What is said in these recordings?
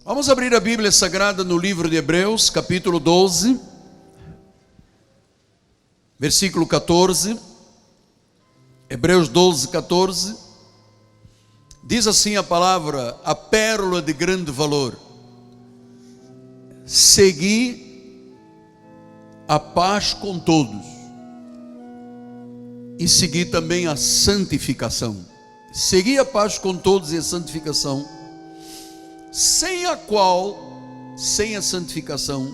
Vamos abrir a Bíblia Sagrada no livro de Hebreus, capítulo 12, versículo 14. Hebreus 12, 14. Diz assim a palavra, a pérola de grande valor: segui a paz com todos e segui também a santificação. Segui a paz com todos e a santificação, sem a qual, sem a santificação,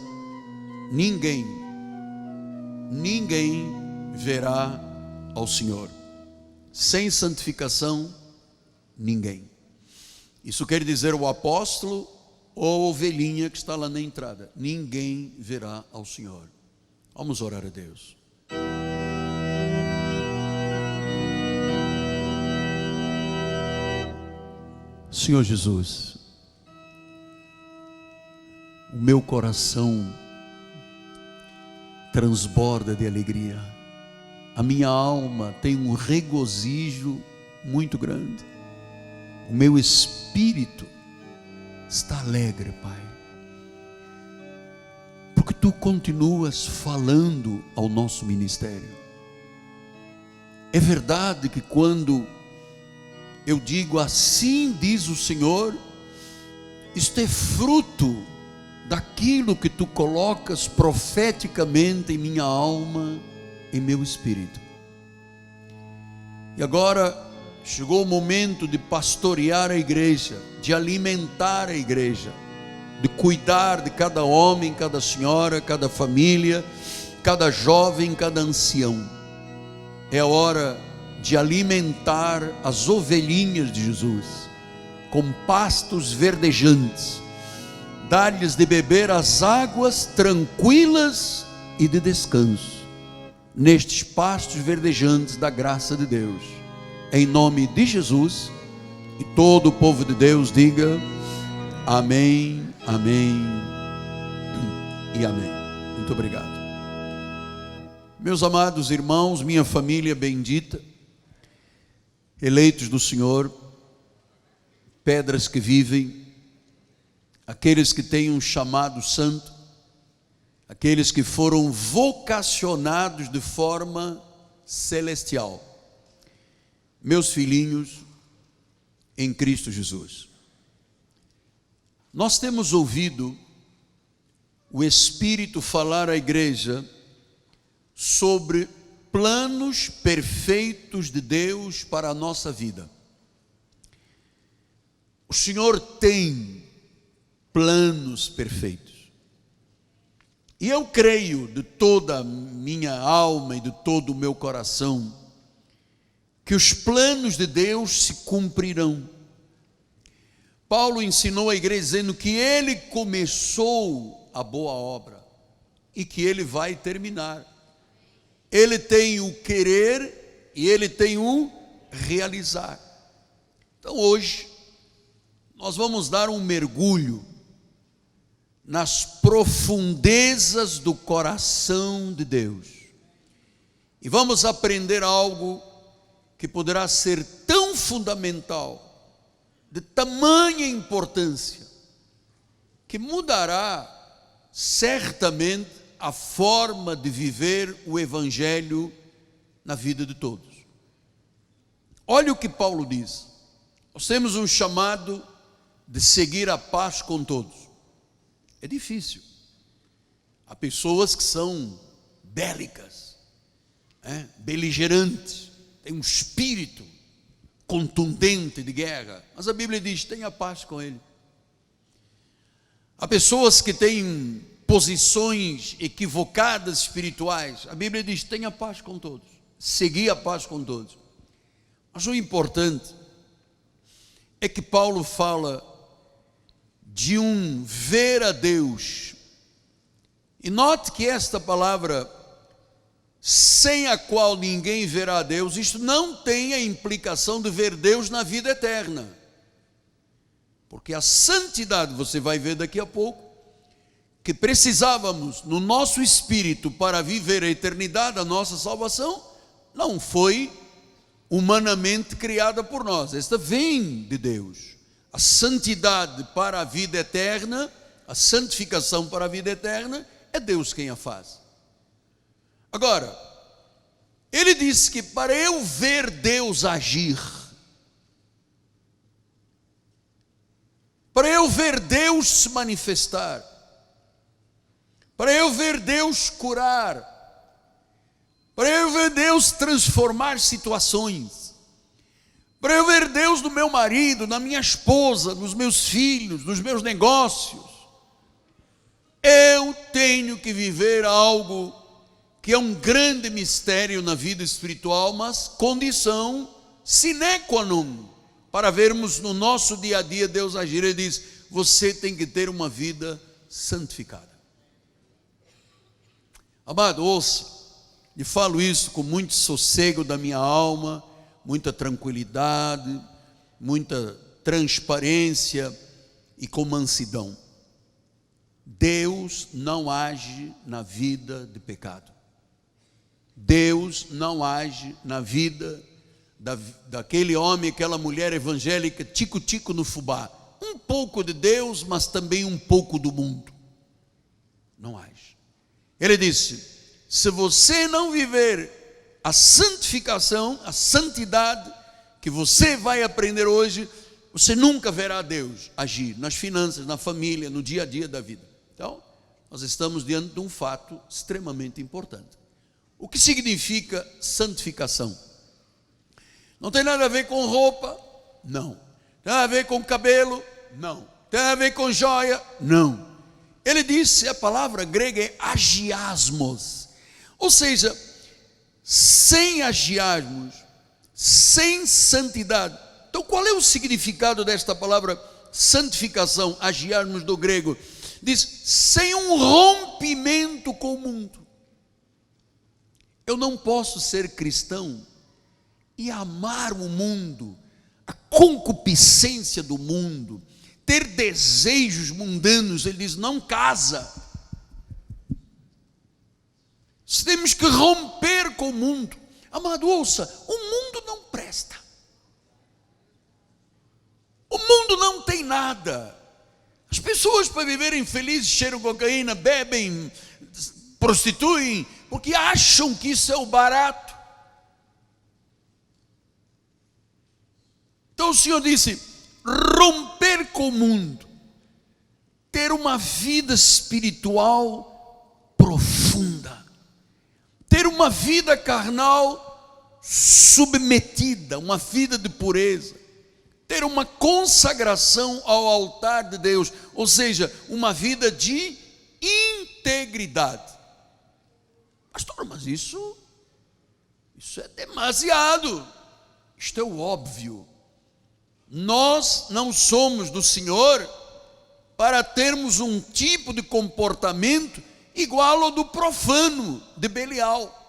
ninguém verá ao Senhor. Sem santificação, ninguém. Isso quer dizer o apóstolo ou a ovelhinha que está lá na entrada. Ninguém verá ao Senhor. Vamos orar a Deus. Senhor Jesus, o meu coração transborda de alegria, a minha alma tem um regozijo muito grande, o meu espírito está alegre, Pai, porque Tu continuas falando ao nosso ministério. É verdade que quando eu digo assim diz o Senhor, isto é fruto daquilo que Tu colocas profeticamente em minha alma, em meu espírito. E agora chegou o momento de pastorear a igreja, de alimentar a igreja, de cuidar de cada homem, cada senhora, cada família, cada jovem, cada ancião. É a hora de alimentar as ovelhinhas de Jesus com pastos verdejantes, dar-lhes de beber as águas tranquilas e de descanso, nestes pastos verdejantes da graça de Deus, em nome de Jesus. E todo o povo de Deus diga amém, amém e amém. Muito obrigado. Meus amados irmãos, minha família bendita, eleitos do Senhor, pedras que vivem, aqueles que têm um chamado santo, aqueles que foram vocacionados de forma celestial, meus filhinhos em Cristo Jesus. Nós temos ouvido o Espírito falar à igreja sobre planos perfeitos de Deus para a nossa vida. O Senhor tem planos perfeitos. E eu creio de toda a minha alma e de todo o meu coração que os planos de Deus se cumprirão. Paulo ensinou a igreja dizendo que ele começou a boa obra e que ele vai terminar. Ele tem o querer e ele tem o realizar. Então hoje nós vamos dar um mergulho nas profundezas do coração de Deus e vamos aprender algo que poderá ser tão fundamental, de tamanha importância, que mudará certamente a forma de viver o Evangelho na vida de todos. Olha o que Paulo diz: nós temos um chamado de seguir a paz com todos. É difícil. Há pessoas que são bélicas, beligerantes, têm um espírito contundente de guerra, mas a Bíblia diz: tenha paz com ele. Há pessoas que têm posições equivocadas espirituais, a Bíblia diz: tenha paz com todos, seguir a paz com todos. Mas o importante é que Paulo fala de um ver a Deus, e note que esta palavra, sem a qual ninguém verá a Deus, isto não tem a implicação de ver Deus na vida eterna, porque a santidade, você vai ver daqui a pouco, que precisávamos no nosso espírito para viver a eternidade, a nossa salvação, não foi humanamente criada por nós, esta vem de Deus. a santidade para a vida eterna, a santificação para a vida eterna, é Deus quem a faz. Agora, ele disse que para eu ver Deus agir, para eu ver Deus se manifestar, para eu ver Deus curar, para eu ver Deus transformar situações, para eu ver Deus no meu marido, na minha esposa, nos meus filhos, nos meus negócios, eu tenho que viver algo que é um grande mistério na vida espiritual, mas condição sine qua non para vermos no nosso dia a dia Deus agir. Ele diz: você tem que ter uma vida santificada. Amado, ouça, e falo isso com muito sossego da minha alma, muita tranquilidade, muita transparência e com mansidão. Deus não age na vida de pecado. Deus não age na vida daquele homem, aquela mulher evangélica, tico-tico no fubá. Um pouco de Deus, mas também um pouco do mundo. Não age. Ele disse: se você não viver a santificação, a santidade que você vai aprender hoje, você nunca verá Deus agir nas finanças, na família, no dia a dia da vida. Então, nós estamos diante de um fato extremamente importante. O que significa santificação? Não tem nada a ver com roupa? Não. Tem nada a ver com cabelo? Não. Tem nada a ver com joia? Não. Ele disse, a palavra grega é agiasmos. Ou seja, sem agiasmos, sem santidade. Então, qual é o significado desta palavra santificação, agiasmos do grego? Diz, sem um rompimento com o mundo. Eu não posso ser cristão e amar o mundo, a concupiscência do mundo, ter desejos mundanos. Ele diz, não casa. Temos que romper com o mundo. Amado, ouça, o mundo não presta. O mundo não tem nada. As pessoas, para viverem felizes, cheiram cocaína, bebem, prostituem, porque acham que isso é o barato. Então o Senhor disse, romper com o mundo, ter uma vida espiritual profunda, ter uma vida carnal submetida, uma vida de pureza, ter uma consagração ao altar de Deus, ou seja, uma vida de integridade. Pastor, mas isso é demasiado. Isto é o óbvio. Nós não somos do Senhor para termos um tipo de comportamento igual ao do profano, de Belial.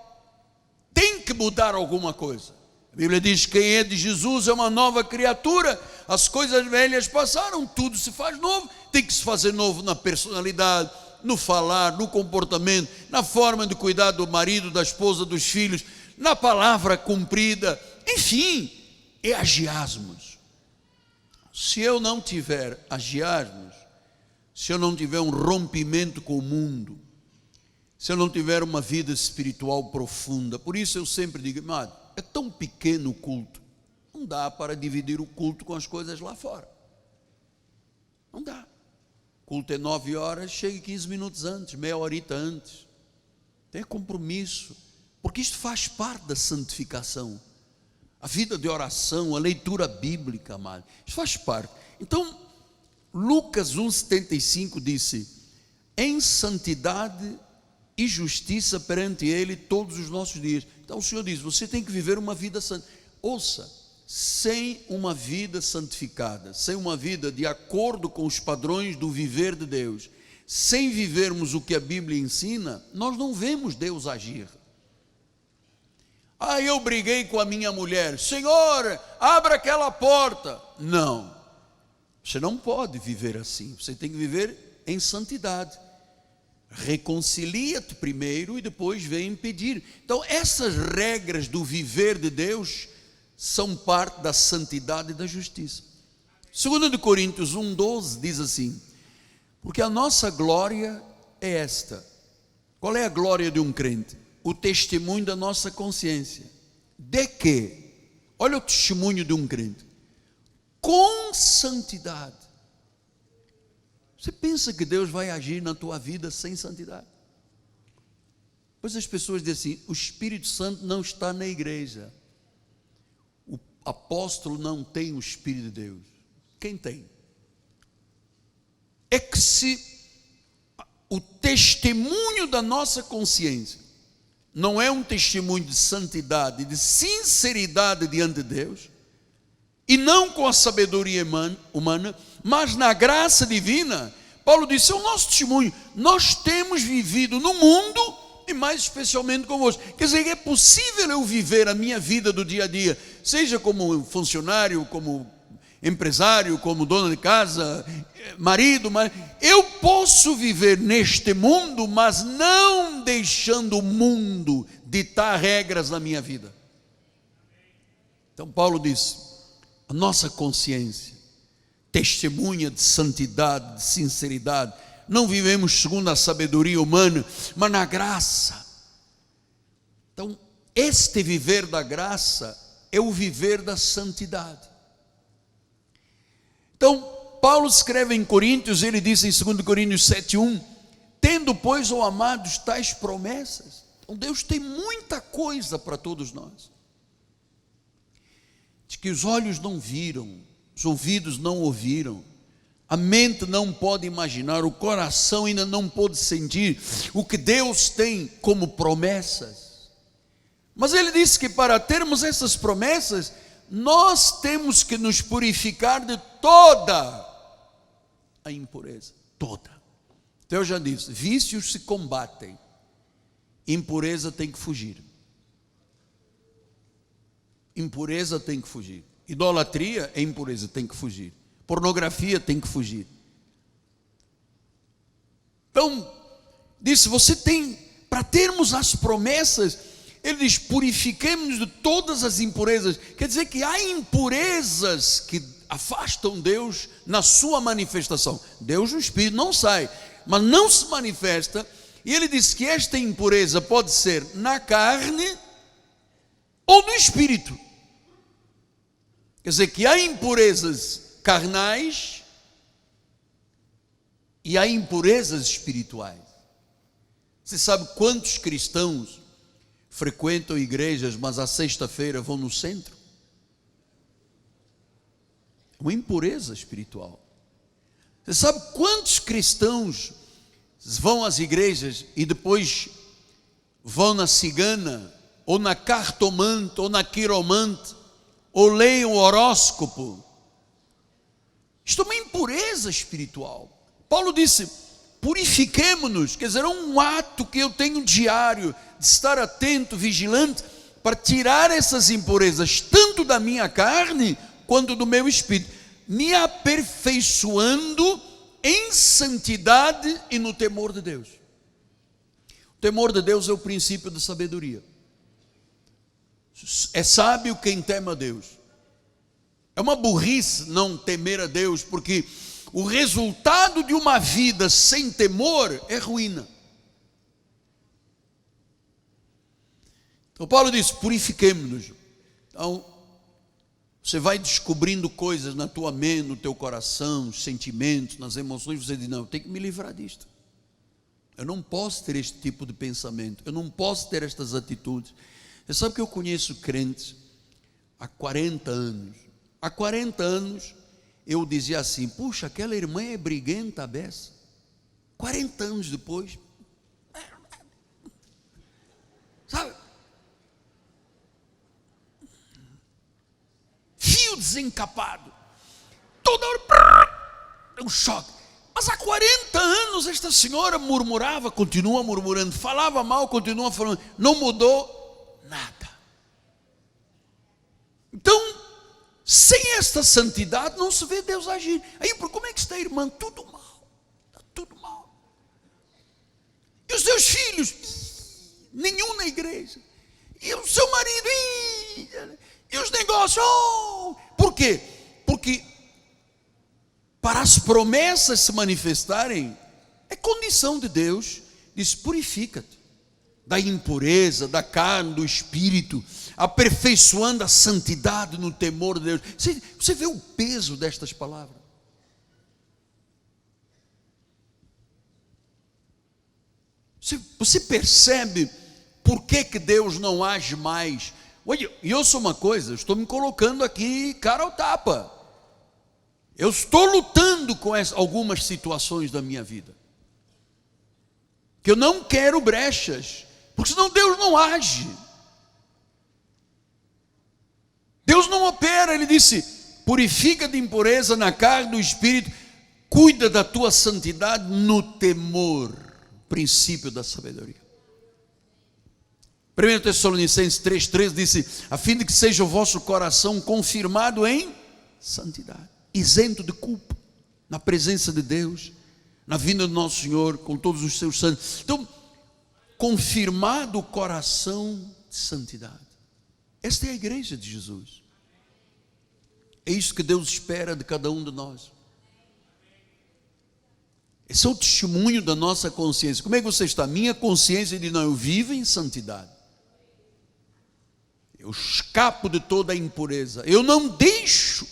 Tem que mudar alguma coisa. A Bíblia diz que quem é de Jesus é uma nova criatura, as coisas velhas passaram, tudo se faz novo. Tem que se fazer novo na personalidade, no falar, no comportamento, na forma de cuidar do marido, da esposa, dos filhos, na palavra cumprida, enfim, é agiasmos. Se eu não tiver agiasmos, se eu não tiver um rompimento com o mundo, se eu não tiver uma vida espiritual profunda, por isso eu sempre digo, amado, é tão pequeno o culto, não dá para dividir o culto com as coisas lá fora. Não dá. O culto é 9 horas, chegue 15 minutos antes, meia horita antes. Tem compromisso, porque isto faz parte da santificação. A vida de oração, a leitura bíblica, amado, isso faz parte. Então, Lucas 1,75 disse, em santidade e justiça perante Ele todos os nossos dias. Então o Senhor diz, você tem que viver uma vida santa. Ouça, sem uma vida santificada, sem uma vida de acordo com os padrões do viver de Deus, sem vivermos o que a Bíblia ensina, nós não vemos Deus agir. Eu briguei com a minha mulher, Senhor, abra aquela porta. Não, você não pode viver assim, você tem que viver em santidade. Reconcilia-te primeiro e depois vem pedir. Então essas regras do viver de Deus são parte da santidade e da justiça. 2 de Coríntios 1:12 diz assim: porque a nossa glória é esta. Qual é a glória de um crente? O testemunho da nossa consciência. De que? Olha o testemunho de um crente. Com santidade. Você pensa que Deus vai agir na tua vida sem santidade? Pois as pessoas dizem assim: o Espírito Santo não está na igreja. O apóstolo não tem o Espírito de Deus. Quem tem? É que se o testemunho da nossa consciência não é um testemunho de santidade, de sinceridade diante de Deus, e não com a sabedoria humana, mas na graça divina, Paulo disse: é o nosso testemunho. Nós temos vivido no mundo, e mais especialmente convosco. Quer dizer, é possível eu viver a minha vida do dia a dia, seja como funcionário, como empresário, como dono de casa, marido, mas eu posso viver neste mundo, mas não deixando o mundo ditar regras na minha vida. Então Paulo disse: a nossa consciência testemunha de santidade, de sinceridade. Não vivemos segundo a sabedoria humana, mas na graça. Então, este viver da graça é o viver da santidade. Então, Paulo escreve em Coríntios, ele diz em 2 Coríntios 7:1: tendo, pois, ó amados, tais promessas. Então, Deus tem muita coisa para todos nós. Diz que os olhos não viram, os ouvidos não ouviram, a mente não pode imaginar, o coração ainda não pôde sentir o que Deus tem como promessas. Mas ele disse que para termos essas promessas, nós temos que nos purificar de toda a impureza, toda. Então eu já disse: vícios se combatem, impureza tem que fugir. Impureza tem que fugir. Idolatria é impureza, tem que fugir. Pornografia tem que fugir. Então, disse: você tem, para termos as promessas, ele diz: purifiquemos-nos de todas as impurezas. Quer dizer que há impurezas que afastam Deus na sua manifestação. Deus no Espírito não sai, mas não se manifesta. E ele diz que esta impureza pode ser na carne ou no Espírito. Quer dizer que há impurezas carnais e há impurezas espirituais. Você sabe quantos cristãos frequentam igrejas, mas à sexta-feira vão no centro? Uma impureza espiritual. Você sabe quantos cristãos vão às igrejas e depois vão na cigana, ou na cartomante, ou na quiromante, ou leem o horóscopo? Isto é uma impureza espiritual. Paulo disse: purifiquemo-nos. Quer dizer, é um ato que eu tenho diário, de estar atento, vigilante, para tirar essas impurezas, tanto da minha carne, quanto do meu espírito, me aperfeiçoando em santidade e no temor de Deus. O temor de Deus é o princípio da sabedoria. É sábio quem teme a Deus. É uma burrice não temer a Deus, porque o resultado de uma vida sem temor é ruína. Então Paulo diz: purifiquemo-nos. Então você vai descobrindo coisas na tua mente, no teu coração, sentimentos, nas emoções. Você diz: não, eu tenho que me livrar disto. Eu não posso ter este tipo de pensamento, eu não posso ter estas atitudes. Você sabe que eu conheço crentes há 40 anos. Há 40 anos eu dizia assim: puxa, aquela irmã é briguenta a beça. 40 anos depois, sabe, fio desencapado, toda hora, um choque. Mas há 40 anos esta senhora murmurava, continua murmurando, falava mal, continua falando, não mudou nada. Então, sem esta santidade não se vê Deus agir. Aí, como é que está a irmã? Tudo mal, está tudo mal. E os seus filhos? Nenhum na igreja. E o seu marido? E os negócios? Por quê? Porque para as promessas se manifestarem, é condição de Deus. Diz: purifica-te da impureza, da carne, do espírito, aperfeiçoando a santidade no temor de Deus. Você vê o peso destas palavras? Você percebe por que Deus não age mais? Olha, e eu sou uma coisa, eu estou me colocando aqui cara ao tapa. Eu estou lutando com algumas situações da minha vida, que eu não quero brechas, porque senão Deus não age. Deus não opera. Ele disse: purifica de impureza na carne, do espírito, cuida da tua santidade no temor, princípio da sabedoria. 1 Tessalonicenses 3,13 disse: a fim de que seja o vosso coração confirmado em santidade, isento de culpa, na presença de Deus, na vinda do nosso Senhor, com todos os seus santos. Então, confirmado o coração de santidade. Esta é a igreja de Jesus. É isso que Deus espera de cada um de nós. Esse é o testemunho da nossa consciência. Como é que você está? Minha consciência diz: não, eu vivo em santidade. Eu escapo de toda a impureza. Eu não deixo.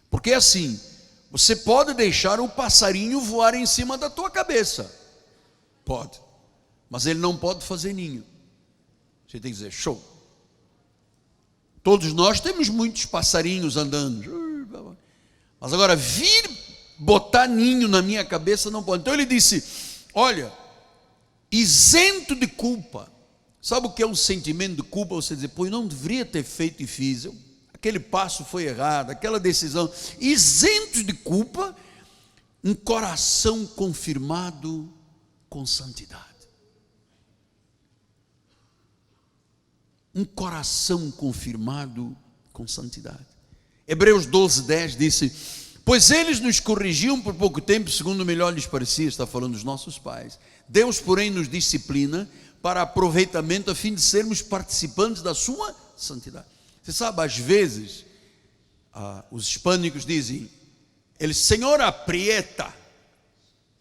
Porque assim, você pode deixar o passarinho voar em cima da tua cabeça. Pode. Mas ele não pode fazer ninho. Você tem que dizer: show. Todos nós temos muitos passarinhos andando. Mas agora, vir botar ninho na minha cabeça não pode. Então ele disse: olha, isento de culpa. Sabe o que é um sentimento de culpa? Você dizer: pô, eu não deveria ter feito e fiz. Aquele passo foi errado, aquela decisão. Isento de culpa, um coração confirmado com santidade. Um coração confirmado com santidade. Hebreus 12:10 disse: pois eles nos corrigiam por pouco tempo, segundo melhor lhes parecia. Está falando dos nossos pais. Deus, porém, nos disciplina para aproveitamento, a fim de sermos participantes da sua santidade. Você sabe, às vezes, os hispânicos dizem: ele Senhor aprieta,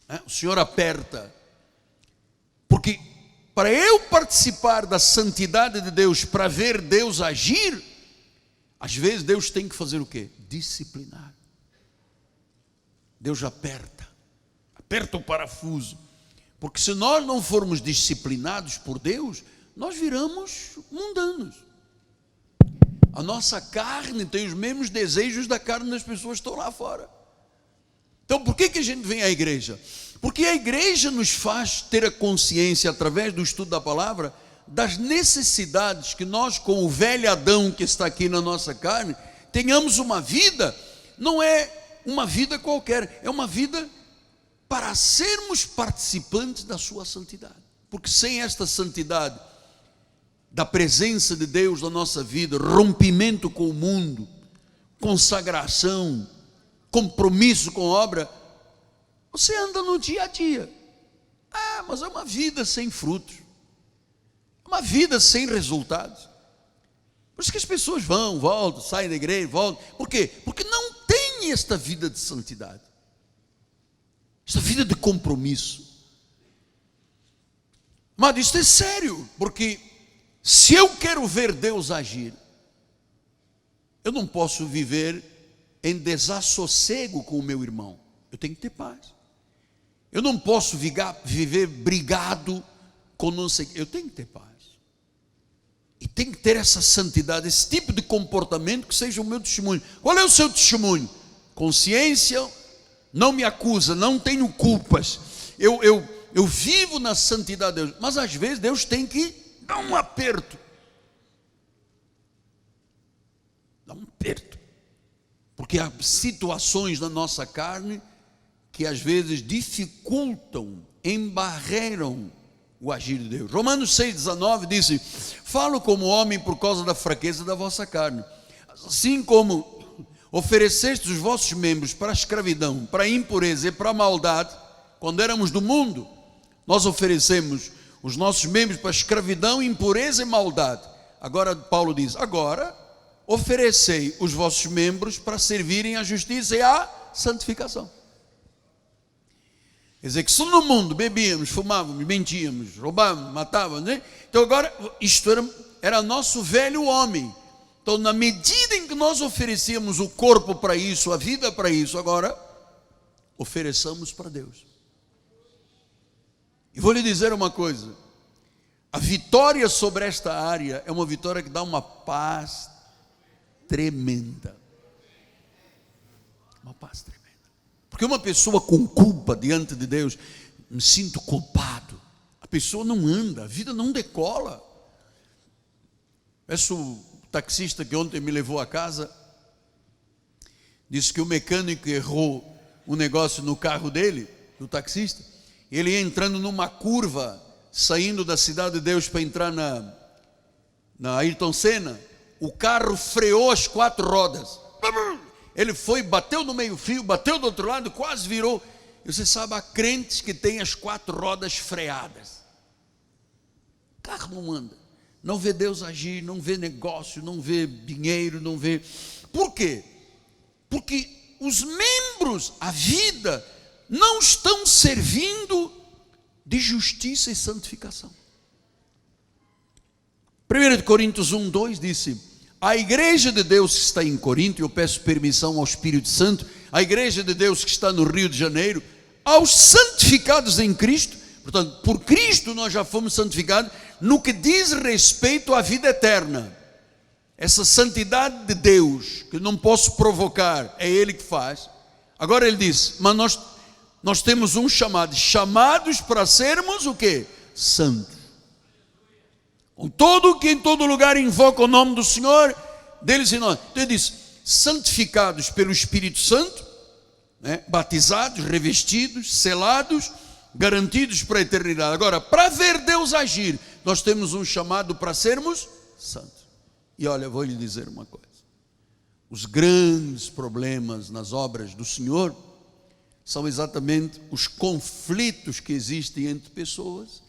né? O Senhor aperta. Porque para eu participar da santidade de Deus, para ver Deus agir, às vezes Deus tem que fazer o quê? Disciplinar. Deus aperta o parafuso. Porque se nós não formos disciplinados por Deus, nós viramos mundanos. A nossa carne tem os mesmos desejos da carne das pessoas que estão lá fora. Então por que a gente vem à igreja? Porque a igreja nos faz ter a consciência, através do estudo da palavra, das necessidades que nós, com o velho Adão que está aqui na nossa carne, tenhamos uma vida. Não é uma vida qualquer, é uma vida para sermos participantes da sua santidade. Porque sem esta santidade, da presença de Deus na nossa vida, rompimento com o mundo, consagração, compromisso com a obra, você anda no dia a dia. Mas é uma vida sem frutos, uma vida sem resultados. Por isso que as pessoas vão, voltam, saem da igreja, voltam. Por quê? Porque não tem esta vida de santidade, esta vida de compromisso. Mas isso é sério, porque se eu quero ver Deus agir, eu não posso viver em desassossego com o meu irmão. Eu tenho que ter paz. Eu não posso viver brigado com não sei. Eu tenho que ter paz. E tem que ter essa santidade, esse tipo de comportamento que seja o meu testemunho. Qual é o seu testemunho? Consciência, não me acusa, não tenho culpas. Eu vivo na santidade de Deus. Mas às vezes Deus tem que dar um aperto. Dá um aperto. Porque há situações na nossa carne que às vezes dificultam, embarreiram o agir de Deus. Romanos 6,19 diz: falo como homem por causa da fraqueza da vossa carne. Assim como oferecestes os vossos membros para a escravidão, para a impureza e para a maldade, quando éramos do mundo, nós oferecemos os nossos membros para a escravidão, impureza e maldade. Agora Paulo diz: agora oferecei os vossos membros para servirem à justiça e à santificação. Quer dizer que se no mundo bebíamos, fumávamos, mentíamos, roubávamos, matávamos, né? Então agora, isto era nosso velho homem. Então, na medida em que nós oferecíamos o corpo para isso, a vida para isso, agora ofereçamos para Deus. E vou lhe dizer uma coisa: a vitória sobre esta área é uma vitória que dá uma paz tremenda. Uma paz tremenda. Porque uma pessoa com culpa diante de Deus, me sinto culpado, a pessoa não anda, a vida não decola. O taxista que ontem me levou a casa disse que o mecânico errou um negócio no carro dele, do taxista. Ele ia entrando numa curva, saindo da Cidade de Deus para entrar na Ayrton Senna. O carro freou as 4 rodas. Ele foi, bateu no meio-fio, bateu do outro lado, quase virou. E você sabe, há crentes que têm as 4 rodas freadas. O carro não anda. Não vê Deus agir, não vê negócio, não vê dinheiro, não vê. Por quê? Porque os membros, a vida, não estão servindo de justiça e santificação. 1 Coríntios 1:2 disse: a igreja de Deus que está em Corinto, e eu peço permissão ao Espírito Santo, a igreja de Deus que está no Rio de Janeiro, aos santificados em Cristo, portanto, por Cristo nós já fomos santificados, no que diz respeito à vida eterna. Essa santidade de Deus, que eu não posso provocar, é Ele que faz. Agora ele diz, mas nós temos um chamado, chamados para sermos o quê? Santos. Com todo que em todo lugar invoca o nome do Senhor, deles e nós. Então ele diz, santificados pelo Espírito Santo, né? Batizados, revestidos, selados, garantidos para a eternidade. Agora, para ver Deus agir, nós temos um chamado para sermos santos. E olha, vou lhe dizer uma coisa: os grandes problemas nas obras do Senhor são exatamente os conflitos que existem entre pessoas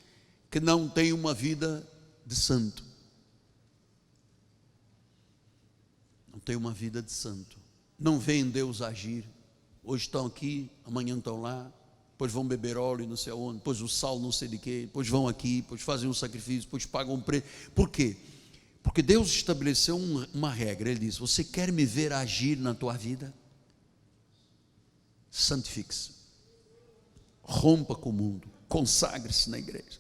que não têm uma vida de santo. Não tem uma vida de santo. Não veem Deus agir. Hoje estão aqui, amanhã estão lá, depois vão beber óleo não sei aonde, depois o sal não sei de quê, depois vão aqui, depois fazem um sacrifício, depois pagam um preço. Por quê? Porque Deus estabeleceu uma regra. Ele disse, você quer me ver agir na tua vida? Santifique-se. Rompa com o mundo. Consagre-se na igreja.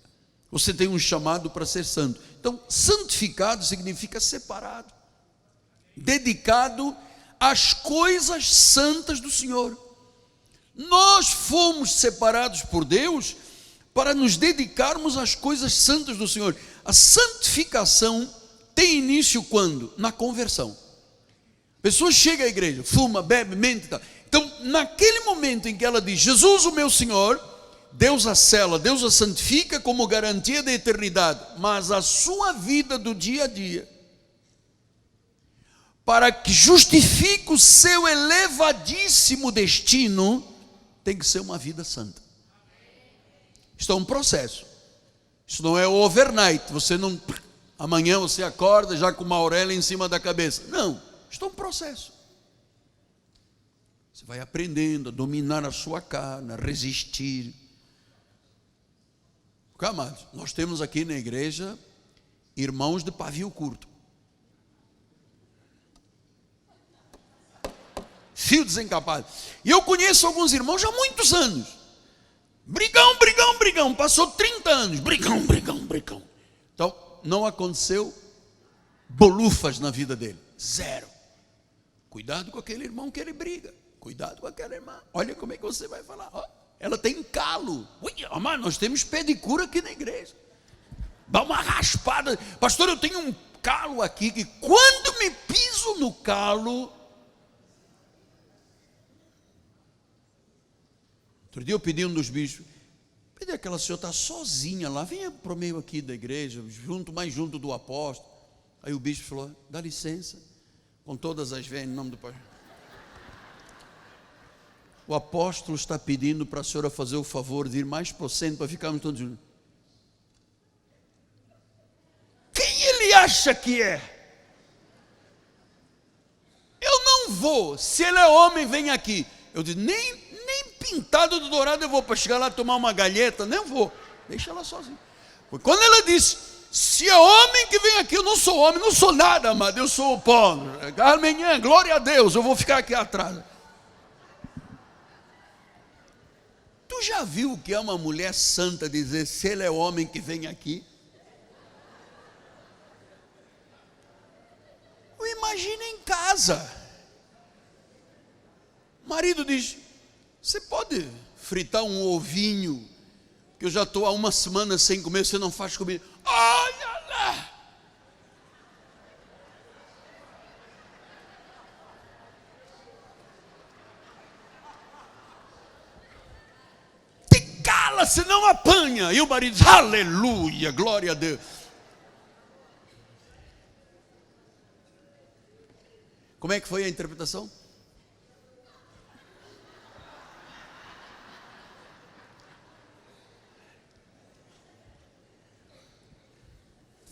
Você tem um chamado para ser santo. Então, santificado significa separado, dedicado às coisas santas do Senhor. Nós fomos separados por Deus para nos dedicarmos às coisas santas do Senhor. A santificação tem início quando? Na conversão. A pessoa chega à igreja, fuma, bebe, mente e tal. Então, naquele momento em que ela diz, Jesus o meu Senhor, Deus a sela, Deus a santifica como garantia da eternidade, mas a sua vida do dia a dia, para que justifique o seu elevadíssimo destino, tem que ser uma vida santa. Isto é um processo. Isso não é overnight. Você não, amanhã você acorda já com uma auréola em cima da cabeça. Não, isto é um processo. Você vai aprendendo a dominar a sua carne, a resistir. Porque, amados, nós temos aqui na igreja irmãos de pavio curto, fio desencapado. E eu conheço alguns irmãos já há muitos anos. Brigão, brigão, brigão. Passou 30 anos. Brigão, brigão, brigão. Então, não aconteceu bolufas na vida dele. Zero. Cuidado com aquele irmão que ele briga. Cuidado com aquela irmã. Olha como é que você vai falar. Ó, ela tem calo. Ui, mas nós temos pedicura aqui na igreja. Dá uma raspada. Pastor, eu tenho um calo aqui que quando me piso no calo... Outro dia eu pedi um dos bichos, pedi aquela senhora está sozinha lá, venha para o meio aqui da igreja, mais junto do apóstolo. Aí o bispo falou, dá licença, com todas as vezes, em nome do Pai. O apóstolo está pedindo para a senhora fazer o favor de ir mais para o centro, para ficarmos todos juntos. Quem ele acha que é? Eu não vou, se ele é homem, vem aqui. Eu disse, nem pintado de dourado eu vou para chegar lá tomar uma galheta, nem vou, deixa ela sozinha. Quando ela disse, se é homem que vem aqui, eu não sou homem, não sou nada, amado, eu sou o pó. Amanhã, glória a Deus, eu vou ficar aqui atrás. Tu já viu o que é uma mulher santa dizer, se ele é homem que vem aqui? Imagina em casa. O marido diz, você pode fritar um ovinho, que eu já estou há uma semana sem comer, você não faz comida. Olha lá! Te cala, você não apanha. E o marido diz, aleluia, glória a Deus. Como é que foi a interpretação?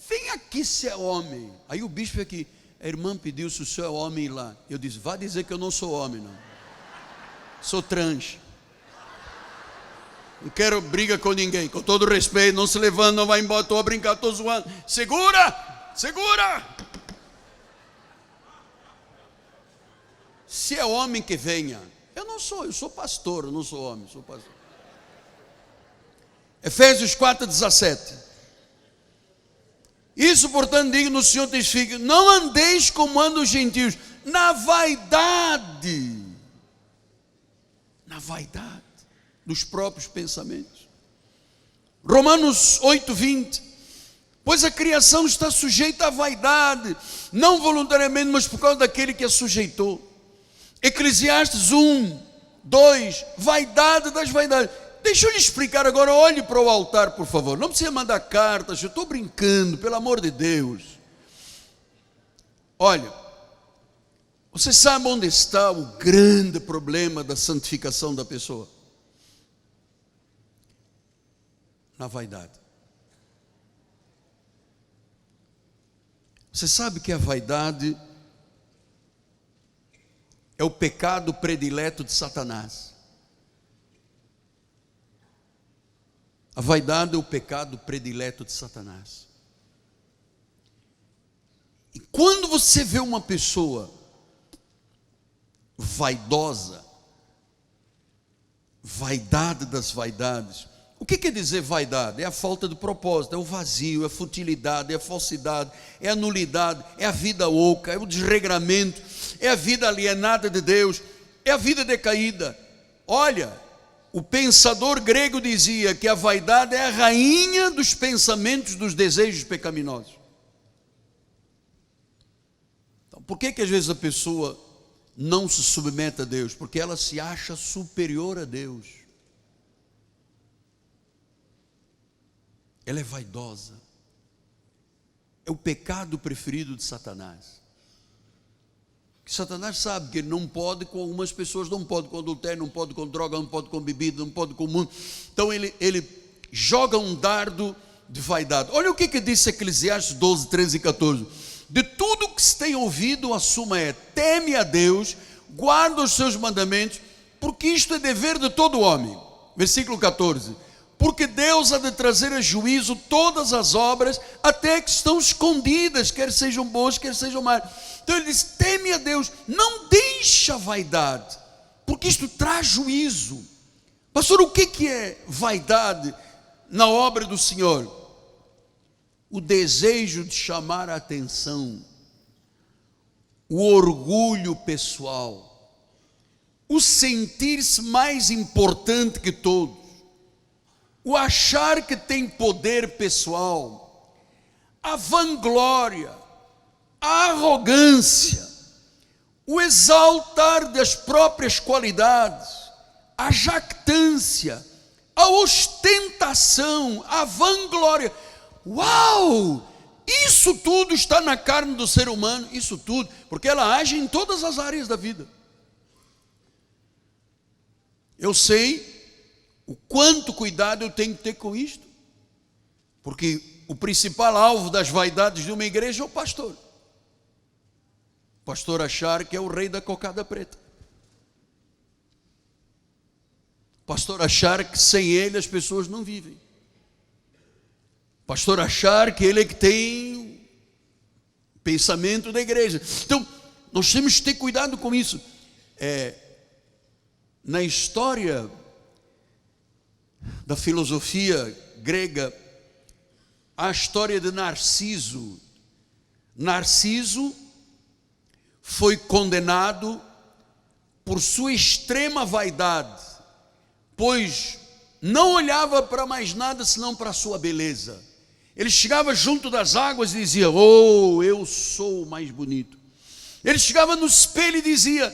Vem aqui se é homem. Aí o bispo aqui, a irmã pediu se o senhor é homem lá. Eu disse, vá dizer que eu não sou homem, não. Sou trans. Não quero briga com ninguém, com todo respeito, não se levanta, não vai embora, estou a brincar, estou zoando. Segura, segura. Se é homem que venha. Eu não sou, eu sou pastor, eu não sou homem, sou pastor. Efésios 4:17. Isso, portanto, digo no Senhor testifica, não andeis como andam os gentios, na vaidade dos próprios pensamentos. Romanos 8:20. Pois a criação está sujeita à vaidade, não voluntariamente, mas por causa daquele que a sujeitou. Eclesiastes 1:2, vaidade das vaidades. Deixa eu lhe explicar agora, olhe para o altar, por favor. Não precisa mandar cartas, eu estou brincando, pelo amor de Deus. Olha, você sabe onde está o grande problema da santificação da pessoa? Na vaidade. Você sabe que a vaidade é o pecado predileto de Satanás. A vaidade é o pecado predileto de Satanás. E quando você vê uma pessoa vaidosa, vaidade das vaidades, o que quer dizer vaidade? É a falta de propósito, é o vazio, é a futilidade, é a falsidade, é a nulidade, é a vida oca, é o desregramento, é a vida alienada de Deus, é a vida decaída. Olha, o pensador grego dizia que a vaidade é a rainha dos pensamentos, dos desejos pecaminosos. Então, por que às vezes a pessoa não se submete a Deus? Porque ela se acha superior a Deus. Ela é vaidosa. É o pecado preferido de Satanás. Que Satanás sabe que ele não pode com algumas pessoas, não pode com adultério, não pode com droga, não pode com bebida, não pode com o mundo. Então ele joga um dardo de vaidade. Olha o que disse Eclesiastes 12, 13 e 14. De tudo que se tem ouvido, a suma é: teme a Deus, guarda os seus mandamentos, porque isto é dever de todo homem. Versículo 14. Porque Deus há de trazer a juízo todas as obras, até que estão escondidas, quer sejam boas, quer sejam más. Então ele diz: teme a Deus, não deixa a vaidade, porque isto traz juízo. Pastor, o que é vaidade na obra do Senhor? O desejo de chamar a atenção, o orgulho pessoal, o sentir-se mais importante que todos, o achar que tem poder pessoal, a vanglória, a arrogância, o exaltar das próprias qualidades, a jactância, a ostentação, a vanglória. Uau! Isso tudo está na carne do ser humano, isso tudo, porque ela age em todas as áreas da vida. Eu sei o quanto cuidado eu tenho que ter com isto, porque o principal alvo das vaidades de uma igreja é o pastor. O pastor achar que é o rei da cocada preta. Pastor achar que sem ele as pessoas não vivem. Pastor achar que ele é que tem o pensamento da igreja. Então, nós temos que ter cuidado com isso. Na história da filosofia grega, há a história de Narciso. Narciso foi condenado por sua extrema vaidade, pois não olhava para mais nada senão para a sua beleza. Ele chegava junto das águas e dizia: oh, eu sou o mais bonito. Ele chegava no espelho e dizia: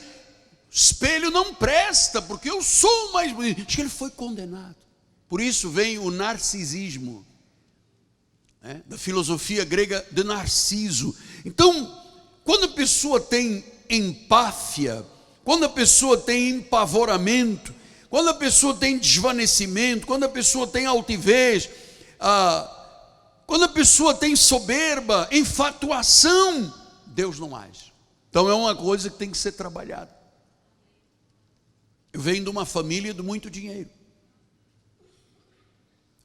espelho não presta, porque eu sou o mais bonito. Acho que ele foi condenado. Por isso vem o narcisismo, da filosofia grega de Narciso. Então, quando a pessoa tem empáfia, quando a pessoa tem empavoramento, quando a pessoa tem desvanecimento, quando a pessoa tem altivez, quando a pessoa tem soberba, enfatuação, Deus não age. Então é uma coisa que tem que ser trabalhada. Eu venho de uma família de muito dinheiro.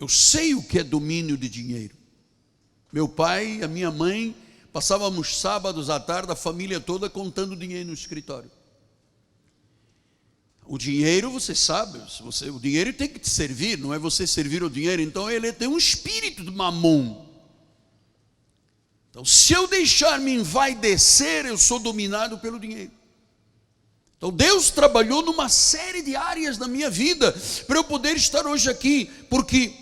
Eu sei o que é domínio de dinheiro. Meu pai e a minha mãe passávamos sábados à tarde, a família toda contando dinheiro no escritório. O dinheiro, você sabe, o dinheiro tem que te servir, não é você servir o dinheiro. Então ele tem um espírito de mamon. Então, se eu deixar me envaidecer, eu sou dominado pelo dinheiro. Então Deus trabalhou numa série de áreas da minha vida para eu poder estar hoje aqui, porque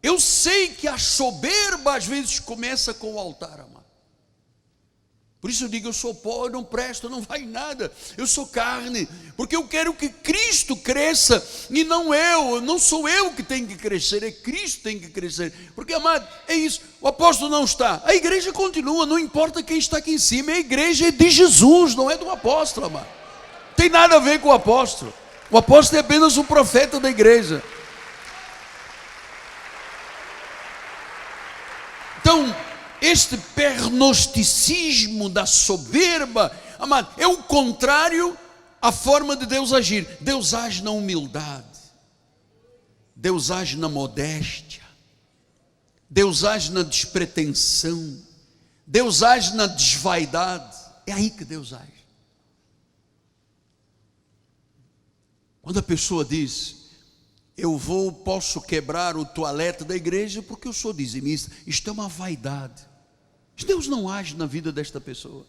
eu sei que a soberba às vezes começa com o altar, amado. Por isso eu digo: eu sou pó, eu não presto, não vai nada, eu sou carne, porque eu quero que Cristo cresça, e não sou eu que tenho que crescer, é Cristo que tem que crescer. Porque, amado, é isso, o apóstolo não está, a igreja continua, não importa quem está aqui em cima, a igreja é de Jesus, não é do apóstolo, amado. Não tem nada a ver com o apóstolo é apenas o profeta da igreja. Então, este pernosticismo da soberba, amado, é o contrário à forma de Deus agir. Deus age na humildade, Deus age na modéstia, Deus age na despretensão, Deus age na desvaidade. É aí que Deus age. Quando a pessoa diz: posso quebrar o toalete da igreja porque eu sou dizimista, isto é uma vaidade. Deus não age na vida desta pessoa.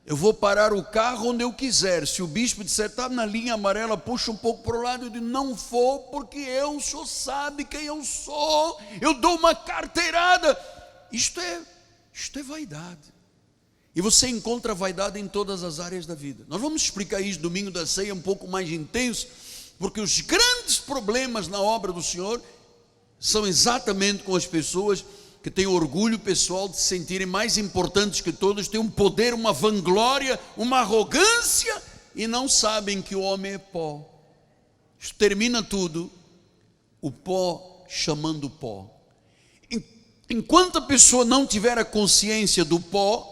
Eu vou parar o carro onde eu quiser. Se o bispo disser: está na linha amarela, puxa um pouco para o lado, eu digo: não vou, porque o senhor sabe quem eu sou, eu dou uma carteirada. Isto é vaidade. E você encontra vaidade em todas as áreas da vida. Nós vamos explicar isso domingo da ceia um pouco mais intenso, porque os grandes problemas na obra do Senhor são exatamente com as pessoas que têm orgulho pessoal de se sentirem mais importantes que todos, têm um poder, uma vanglória, uma arrogância, e não sabem que o homem é pó. Isso termina tudo, o pó chamando pó. Enquanto a pessoa não tiver a consciência do pó,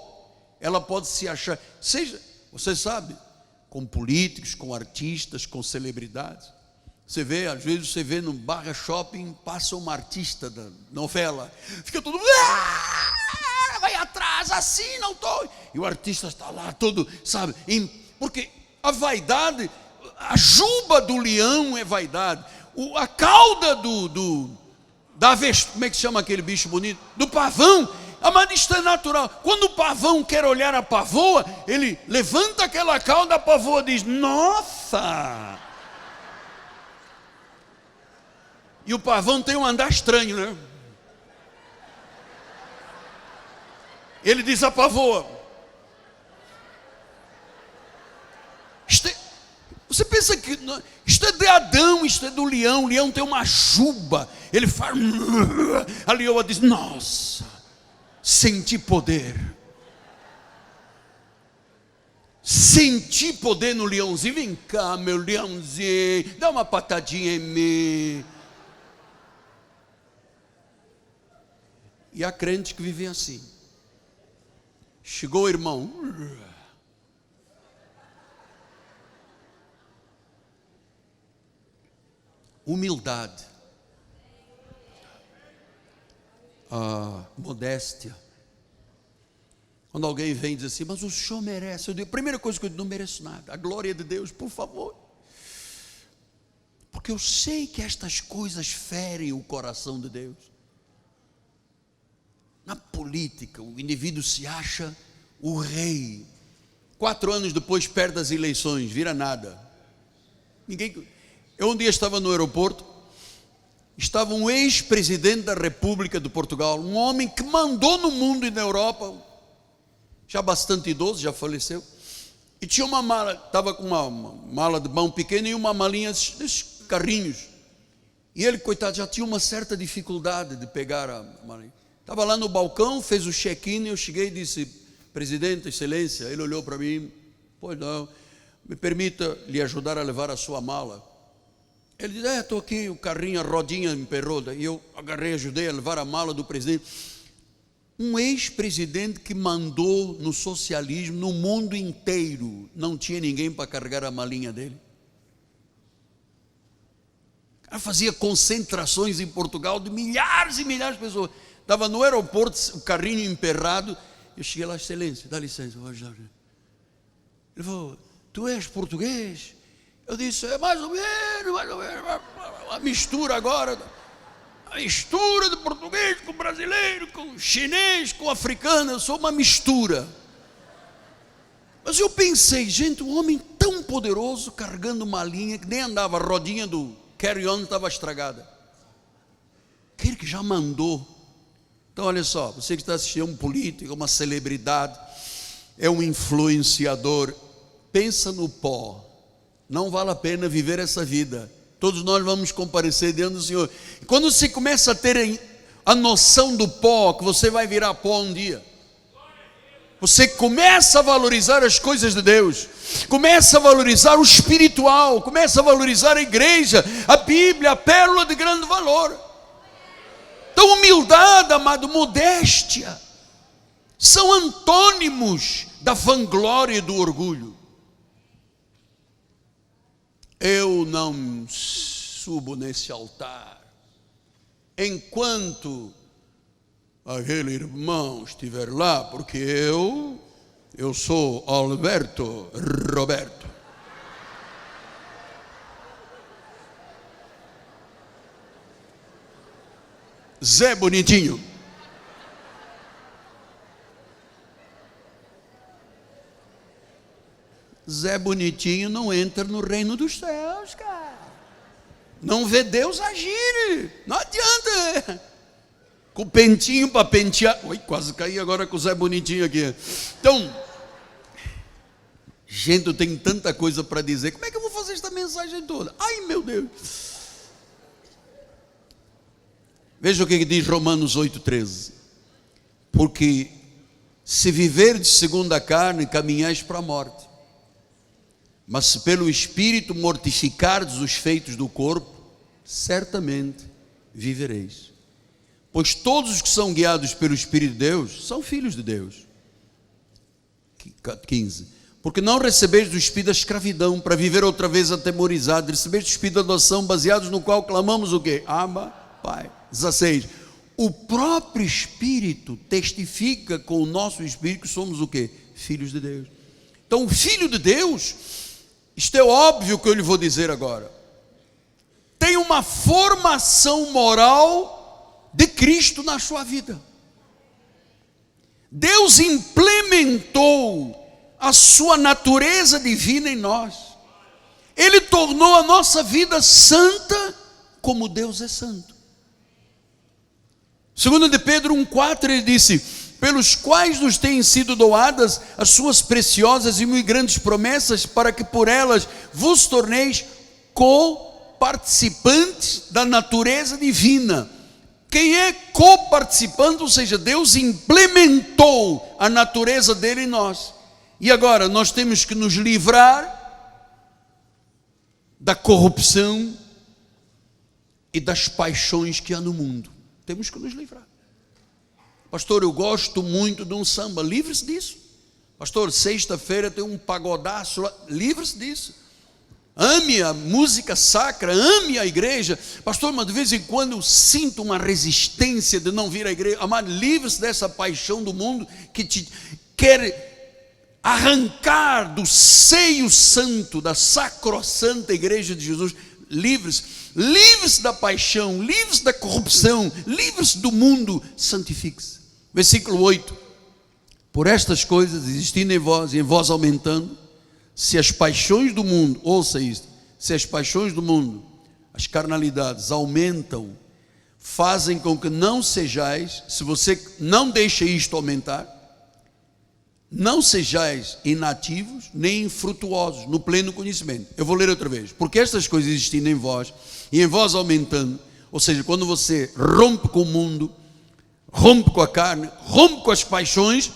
ela pode se achar, você sabe, com políticos, com artistas, com celebridades. Às vezes você vê no Barra Shopping, passa uma artista da novela, fica todo vai atrás, assim, não estou. E o artista está lá todo, sabe, porque a vaidade, a juba do leão é vaidade, a cauda da avestruz, como é que chama aquele bicho bonito? Do pavão. Amado, isto é natural. Quando o pavão quer olhar a pavoa, ele levanta aquela cauda, a pavoa diz: nossa! E o pavão tem um andar estranho, né? Ele diz à pavoa: você pensa que isto é de Adão, isto é do leão. O leão tem uma juba, ele faz, a leoa diz: nossa, senti poder. Senti poder no leãozinho. Vem cá, meu leãozinho, dá uma patadinha em mim. E há crentes que vivem assim. Chegou o irmão, humildade, a modéstia. Quando alguém vem e diz assim, mas o senhor merece, eu digo, a primeira coisa que eu digo, não mereço nada, a glória de Deus, por favor, porque eu sei que estas coisas ferem o coração de Deus. Na política, o indivíduo se acha o rei, 4 anos depois perde as eleições, vira nada. Eu um dia estava no aeroporto, estava um ex-presidente da República de Portugal, um homem que mandou no mundo e na Europa, já bastante idoso, já faleceu, e tinha uma mala, estava com uma mala de mão pequena e uma malinha desses carrinhos, e ele, coitado, já tinha uma certa dificuldade de pegar a malinha. Estava lá no balcão, fez o check-in, eu cheguei e disse, presidente, excelência, ele olhou para mim, pois não, me permita lhe ajudar a levar a sua mala. Ele disse, estou aqui, o carrinho, a rodinha emperrou, e eu agarrei, ajudei a levar a mala do presidente. Um ex-presidente que mandou no socialismo, no mundo inteiro, não tinha ninguém para carregar a malinha dele. O cara fazia concentrações em Portugal de milhares e milhares de pessoas. Estava no aeroporto, o carrinho emperrado, eu cheguei lá, excelência, dá licença, vou ajudar. Ele falou, tu és português? Eu disse, é mais ou menos, a mistura agora, a mistura de português com brasileiro, com chinês, com africano, eu sou uma mistura. Mas eu pensei, gente, um homem tão poderoso, carregando uma linha, que nem andava, a rodinha do carry-on estava estragada. Aquele que já mandou. Então olha só, você que está assistindo, é um político, uma celebridade, é um influenciador, pensa no pó. Não vale a pena viver essa vida. Todos nós vamos comparecer diante do Senhor. E quando você começa a ter a noção do pó, que você vai virar pó um dia, você começa a valorizar as coisas de Deus, começa a valorizar o espiritual, começa a valorizar a igreja, a Bíblia, a pérola de grande valor. Então humildade, amado, modéstia, são antônimos da vanglória e do orgulho. Eu não subo nesse altar enquanto aquele irmão estiver lá, porque eu sou Alberto Roberto. Zé Bonitinho. Zé Bonitinho não entra no reino dos céus, cara. Não vê Deus agir. Não adianta. Com o pentinho para pentear. Ui, quase caí agora com o Zé Bonitinho aqui. Então, gente, eu tenho tanta coisa para dizer. Como é que eu vou fazer esta mensagem toda? Ai, meu Deus. Veja o que diz Romanos 8,13. Porque se viverdes segundo a carne, caminhais para a morte. Mas se pelo Espírito mortificardes os feitos do corpo, certamente vivereis. Pois todos os que são guiados pelo Espírito de Deus, são filhos de Deus. 15. Porque não recebeis do Espírito da escravidão, para viver outra vez atemorizado, recebeis do Espírito da adoção, baseados no qual clamamos o quê? Abba, Pai. 16. O próprio Espírito testifica com o nosso Espírito que somos o quê? Filhos de Deus. Então, filho de Deus, isto é óbvio que eu lhe vou dizer agora, tem uma formação moral de Cristo na sua vida. Deus implementou a sua natureza divina em nós. Ele tornou a nossa vida santa como Deus é santo. 2 de Pedro 1,4 ele disse, pelos quais nos têm sido doadas as suas preciosas e muito grandes promessas, para que por elas vos torneis co-participantes da natureza divina. Quem é co-participante, ou seja, Deus implementou a natureza dele em nós. E agora nós temos que nos livrar da corrupção e das paixões que há no mundo. Temos que nos livrar. Pastor, eu gosto muito de um samba, livre-se disso. Pastor, sexta-feira tem um pagodaço lá, livre-se disso. ame a música sacra, ame a igreja. Pastor, mas de vez em quando eu sinto uma resistência de não vir à igreja. Amado, livre-se dessa paixão do mundo que te quer arrancar do seio santo, da sacrossanta igreja de Jesus. Livre-se da paixão, livre-se da corrupção, livre-se do mundo, santifique-se. Versículo 8: por estas coisas, existindo em vós aumentando, se as paixões do mundo, ouça isto, se as paixões do mundo, as carnalidades aumentam, fazem com que não sejais, se você não deixa isto aumentar, não sejais inativos nem infrutuosos no pleno conhecimento. Eu vou ler outra vez. Porque estas coisas existindo em vós e em vós aumentando, ou seja, quando você rompe com o mundo, rompe com a carne, rompe com as paixões,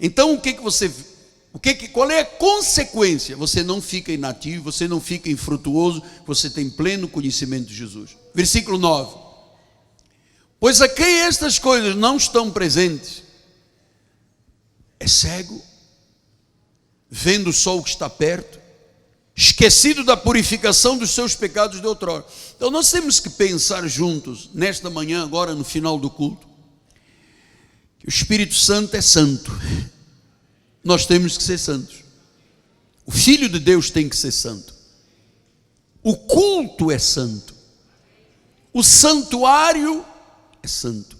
então qual é a consequência? Você não fica inativo, você não fica infrutuoso, você tem pleno conhecimento de Jesus. Versículo 9: pois a quem estas coisas não estão presentes é cego, vendo só o que está perto, esquecido da purificação dos seus pecados de outrora. Então nós temos que pensar juntos, nesta manhã, agora no final do culto, que o Espírito Santo é santo. Nós temos que ser santos. O Filho de Deus tem que ser santo. O culto é santo. O santuário é santo.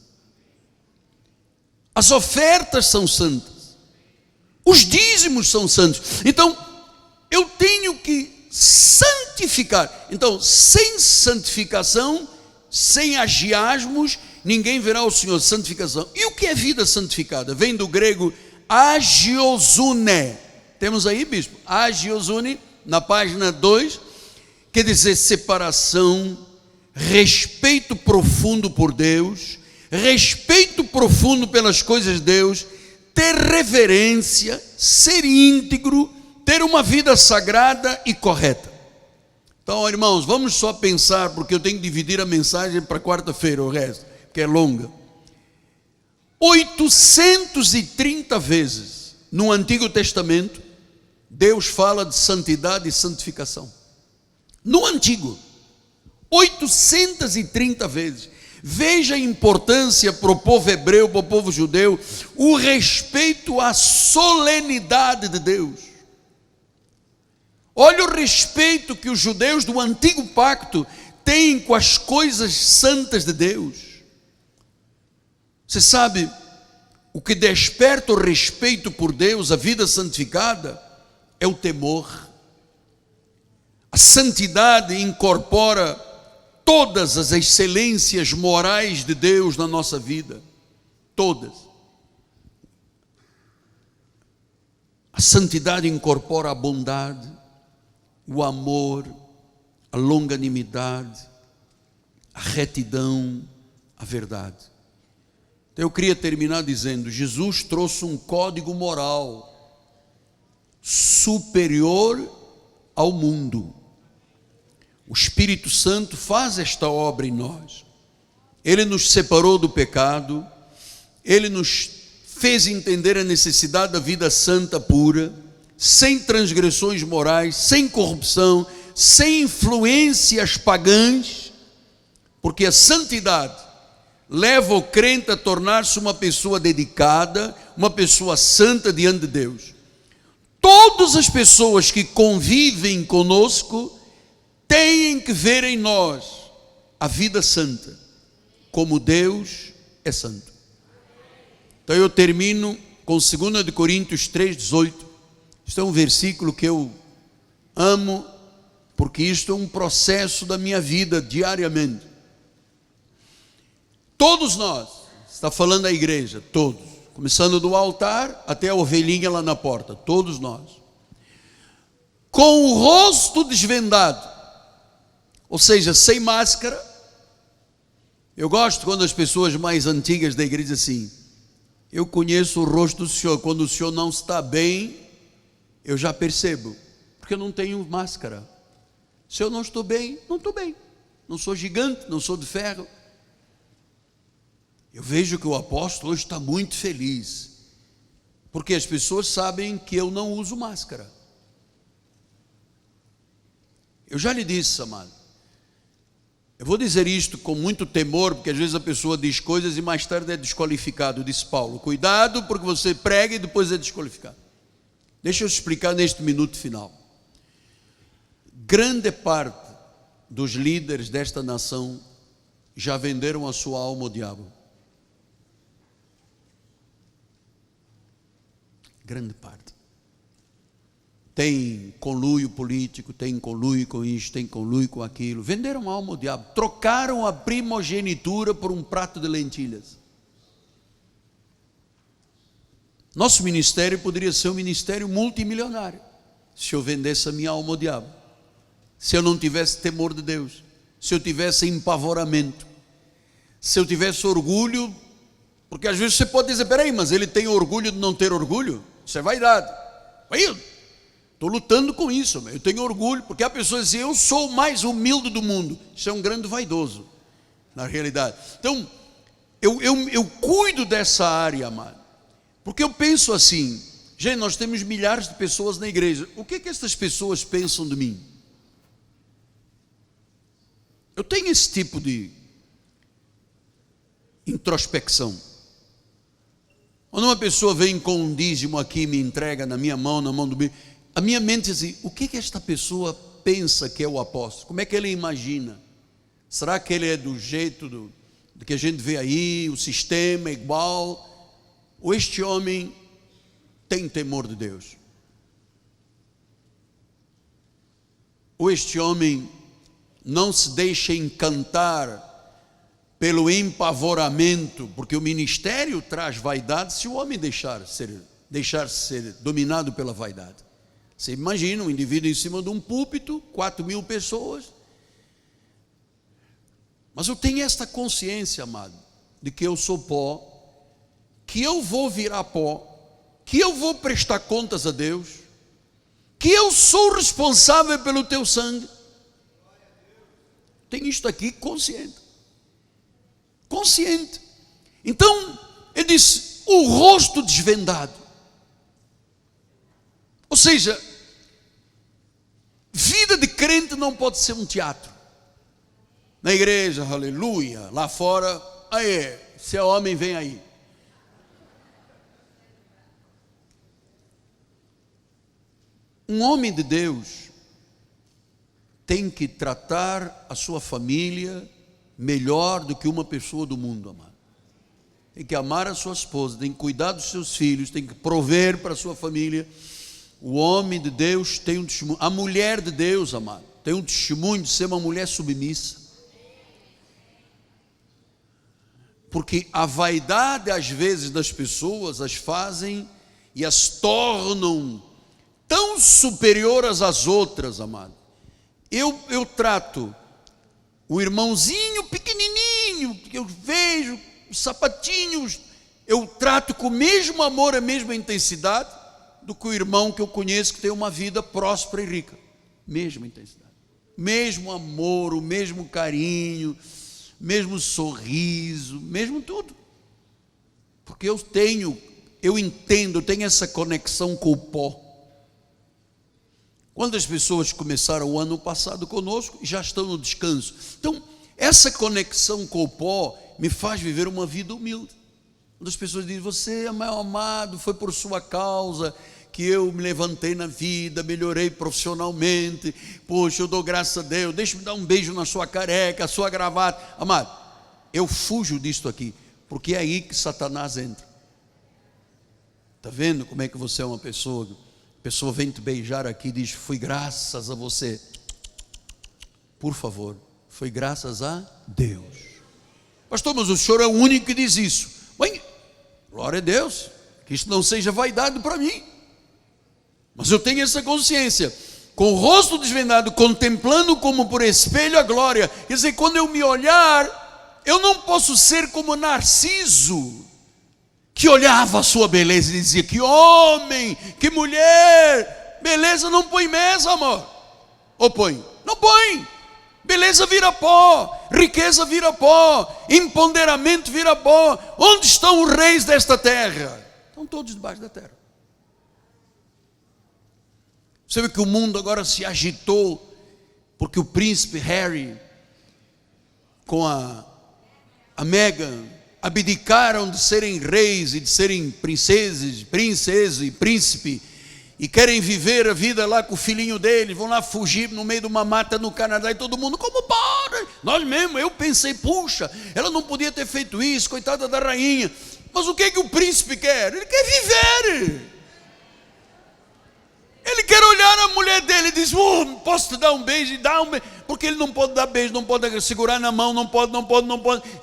As ofertas são santas. Os dízimos são santos. Então, eu tenho que santificar. Então, sem santificação, sem agiasmos, ninguém verá o Senhor. Santificação. E o que é vida santificada? Vem do grego agiosune. Temos aí, bispo? Agiosune, na página 2, quer dizer separação, respeito profundo por Deus, respeito profundo pelas coisas de Deus, ter reverência, ser íntegro, ter uma vida sagrada e correta. Então, irmãos, vamos só pensar, porque eu tenho que dividir a mensagem para quarta-feira, o resto, que é longa. 830 vezes no Antigo Testamento, Deus fala de santidade e santificação. No Antigo, 830 vezes. Veja a importância para o povo hebreu, para o povo judeu, o respeito à solenidade de Deus. Olha o respeito que os judeus do Antigo Pacto têm com as coisas santas de Deus. Você sabe, o que desperta o respeito por Deus, a vida santificada, é o temor. A santidade incorpora todas as excelências morais de Deus na nossa vida, todas. A santidade incorpora a bondade, o amor, a longanimidade, a retidão, a verdade. Então eu queria terminar dizendo, Jesus trouxe um código moral superior ao mundo. O Espírito Santo faz esta obra em nós. Ele nos separou do pecado, Ele nos fez entender a necessidade da vida santa, pura, sem transgressões morais, sem corrupção, sem influências pagãs, porque a santidade leva o crente a tornar-se uma pessoa dedicada, uma pessoa santa diante de Deus. Todas as pessoas que convivem conosco têm que ver em nós a vida santa, como Deus é santo. Então eu termino com 2 Coríntios 3,18. Isto é um versículo que eu amo, porque isto é um processo da minha vida diariamente. Todos nós, está falando a igreja, todos, começando do altar até a ovelhinha lá na porta, todos nós, com o rosto desvendado, ou seja, sem máscara. Eu gosto quando as pessoas mais antigas da igreja dizem assim, eu conheço o rosto do Senhor, quando o Senhor não está bem, eu já percebo, porque eu não tenho máscara. Se eu não estou bem, não estou bem, não sou gigante, não sou de ferro. Eu vejo que o apóstolo hoje está muito feliz, porque as pessoas sabem que eu não uso máscara. Eu já lhe disse, amado, eu vou dizer isto com muito temor, porque às vezes a pessoa diz coisas e mais tarde é desqualificado, disse Paulo. Cuidado, porque você prega e depois é desqualificado. Deixa eu explicar neste minuto final. Grande parte dos líderes desta nação já venderam a sua alma ao diabo. Grande parte. Tem conluio político, tem conluio com isto, tem conluio com aquilo. Venderam a alma ao diabo. Trocaram a primogenitura por um prato de lentilhas. Nosso ministério poderia ser um ministério multimilionário se eu vendesse a minha alma ao diabo, se eu não tivesse temor de Deus, se eu tivesse empavoramento, se eu tivesse orgulho, porque às vezes você pode dizer, peraí, mas ele tem orgulho de não ter orgulho? Isso é vaidade. Estou lutando com isso, eu tenho orgulho, porque a pessoa diz, eu sou o mais humilde do mundo. Isso é um grande vaidoso, na realidade. Então, eu cuido dessa área, amado, porque eu penso assim, gente, nós temos milhares de pessoas na igreja, o que essas pessoas pensam de mim? Eu tenho esse tipo de introspecção. Quando uma pessoa vem com um dízimo aqui, me entrega na minha mão, na mão do meu, a minha mente diz assim, o que esta pessoa pensa que é o apóstolo? Como é que ele imagina? Será que ele é do jeito do que a gente vê aí, o sistema é igual? Ou este homem tem temor de Deus? Ou este homem não se deixa encantar pelo empavoramento, porque o ministério traz vaidade se o homem deixar ser dominado pela vaidade. Você imagina um indivíduo em cima de um púlpito, 4.000 pessoas. Mas eu tenho esta consciência, amado, de que eu sou pó, que eu vou virar pó, que eu vou prestar contas a Deus, que eu sou responsável pelo teu sangue. Tenho isto aqui consciente. Então, ele disse, o rosto desvendado. Ou seja, vida de crente não pode ser um teatro. Na igreja, aleluia, lá fora, aí, se é homem, vem aí. Um homem de Deus tem que tratar a sua família melhor do que uma pessoa do mundo, amado. Tem que amar a sua esposa, tem que cuidar dos seus filhos, tem que prover para a sua família. O homem de Deus tem um testemunho, a mulher de Deus, amado, tem um testemunho de ser uma mulher submissa. Porque a vaidade às vezes das pessoas as fazem e as tornam tão superiores às outras, amado. Eu trato o irmãozinho pequenininho, que eu vejo, os sapatinhos, eu trato com o mesmo amor, a mesma intensidade, do que o irmão que eu conheço, que tem uma vida próspera e rica. Mesma intensidade, mesmo amor, o mesmo carinho, mesmo sorriso, mesmo tudo. Porque eu entendo, eu tenho essa conexão com o pó. Quando as pessoas começaram o ano passado conosco, já estão no descanso. Então, essa conexão com o pó me faz viver uma vida humilde. Quando as pessoas dizem, você é meu amado, foi por sua causa que eu me levantei na vida, melhorei profissionalmente, poxa, eu dou graças a Deus, deixa-me dar um beijo na sua careca, a sua gravata. Amado, eu fujo disto aqui, porque é aí que Satanás entra. Está vendo como é que você é uma pessoa... A pessoa vem te beijar aqui e diz, foi graças a você. Por favor, foi graças a Deus. Pastor, mas o senhor é o único que diz isso. Bem, glória a Deus, que isso não seja vaidade para mim. Mas eu tenho essa consciência, com o rosto desvendado, contemplando como por espelho a glória. Quer dizer, quando eu me olhar, eu não posso ser como Narciso, que olhava a sua beleza e dizia, que homem, que mulher, beleza não põe mesa, amor. Ou põe? Não põe. Beleza vira pó, riqueza vira pó, empoderamento vira pó. Onde estão os reis desta terra? Estão todos debaixo da terra. Você vê que o mundo agora se agitou porque o príncipe Harry com a Meghan abdicaram de serem reis e de serem princesas e príncipe, e querem viver a vida lá com o filhinho deles, vão lá fugir no meio de uma mata no Canadá, e todo mundo, como pode? Nós mesmo, eu pensei, puxa, ela não podia ter feito isso, coitada da rainha. Mas o que é que o príncipe quer? Ele quer viver. Ele quer olhar a mulher dele e diz, posso te dar um beijo? E dá um beijo. Porque ele não pode dar beijo, não pode segurar na mão, não pode.